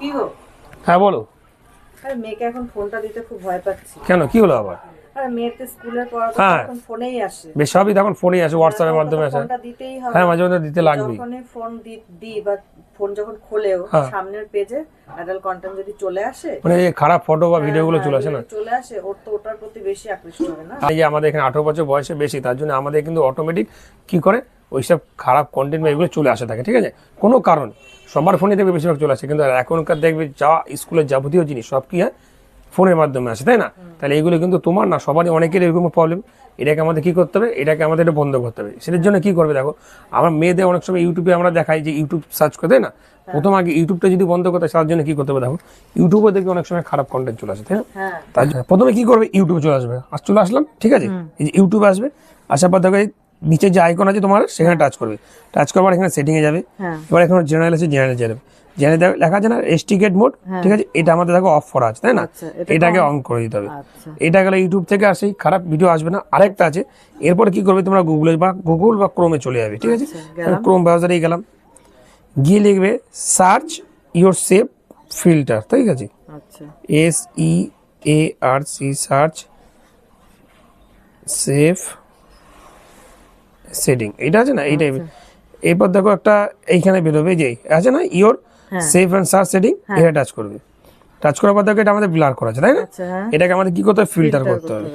কি গো? হ্যাঁ বলো। আরে মেয়েকে এখন ফোনটা দিতে খুব ভয় পাচ্ছি। কেন, কি হলো আবার? আরে মেয়ের তো স্কুলের পড়া হ্যাঁ। এখন ফোনেই আসে। বেশ সবই তখন ফোনেই আসে, হোয়াটসঅ্যাপের মাধ্যমে আসে। ফোনটা দিতেই হবে। হ্যাঁ, মাঝে মাঝে দিতে লাগবেই। যখনই ফোন দিই বা ফোন যখন খোলেও হ্যাঁ। সামনের পেজে অ্যাডাল্ট কন্টেন্ট যদি চলে আসে, মানে এই খারাপ ফটো বা ভিডিওগুলো চলে আসে না, চলে আসে, ওর তো ওটার প্রতি বেশি আকৃষ্ট হবে না। এই যে আমাদের এখানে 18 বছর বয়সে বেশি, তার জন্য আমাদের কিন্তু অটোমেটিক কি করে ওইসব খারাপ কন্টেন্ট বা এগুলো চলে আসে থাকে, ঠিক আছে? কোনো কারণ সবার ফোনে দেখবে বেশিরভাগ চলে আসে, কিন্তু এখনকার দেখবে যা স্কুলের যাবতীয় জিনিস সব কি হয় ফোনের মাধ্যমে আসে, তাই না? তাহলে এগুলো কিন্তু তোমার না, সবারই অনেকের এরকম প্রবলেম। এটাকে আমাদের কি করতে হবে, এটাকে আমাদের এটা বন্ধ করতে হবে। সেটার জন্য কি করবে দেখো, আমার মেয়েদের অনেক সময় ইউটিউবে আমরা দেখাই যে ইউটিউব সার্চ করে, তাই না? প্রথম আগে ইউটিউবটা যদি বন্ধ করতে হয় তার জন্য কি করতে হবে দেখো, ইউটিউবে দেখবে অনেক সময় খারাপ কন্টেন্ট চলে আসে, তাই না? তার জন্য প্রথমে কি করবে, ইউটিউবে চলে আসবে। আর চলে আসলাম, ঠিক আছে? এই যে ইউটিউবে আসবে, আসার পর দেখো নিচে যে আইকন আছে তোমার, সেখানে টাচ করবে। টাচ করবার এখানে সেটিংয়ে যাবে। এবার এখানে জেনারেল আছে, জেনারেল যাবে। জেনারেল লেখা আছে না রেস্ট্রিকেট মোড, ঠিক আছে? এটা আমাদের দেখো অফ করা আছে, তাই না? এটাকে অন করে দিতে হবে। এটা গেলে ইউটিউব থেকে আসে খারাপ ভিডিও আসবে না। আরেকটা আছে, এরপরে কি করবে তোমরা গুগল বা ক্রোমে চলে যাবে, ঠিক আছে? ক্রোম ব্রাউজারেই গেলাম, গিয়ে লিখবে সার্চ ইওর সেভ ফিল্টার, ঠিক আছে? SEARC, সার্চ সেভ সেটিং, এটা আছে না, এইটাই। এরপর দেখো একটা এইখানে বেরোবে যে আছে না your save and search setting, এটা টাচ করবে। টাচ করার পর দেখো এটা আমাদের ব্লার করা আছে, তাই না? এটাকে আমাদের কি করতে হবে, ফিল্টার করতে হবে।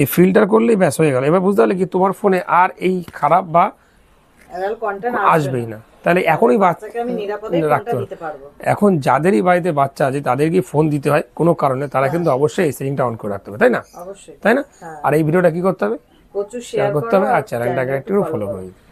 এই ফিল্টার করলেই ব্যাস হয়ে গেল। এবার বুঝতে পারলে কি তোমার ফোনে আর এই খারাপ বা আসবেই না। তাহলে এখনই বাচ্চাকে আমি নিরাপদে রাখতে পারবো। এখন যাদেরই বাড়িতে বাচ্চা আছে তাদেরকে ফোন দিতে হয় কোনো কারণে, তারা কিন্তু অবশ্যই এই সেটিংটা অন করে রাখতে হবে, তাই না? তাই না? আর এই ভিডিওটা কি করতে হবে, শেয়ার করতে হবে, আর চ্যানেলটাকে একটু ফলো করে দিতে হবে।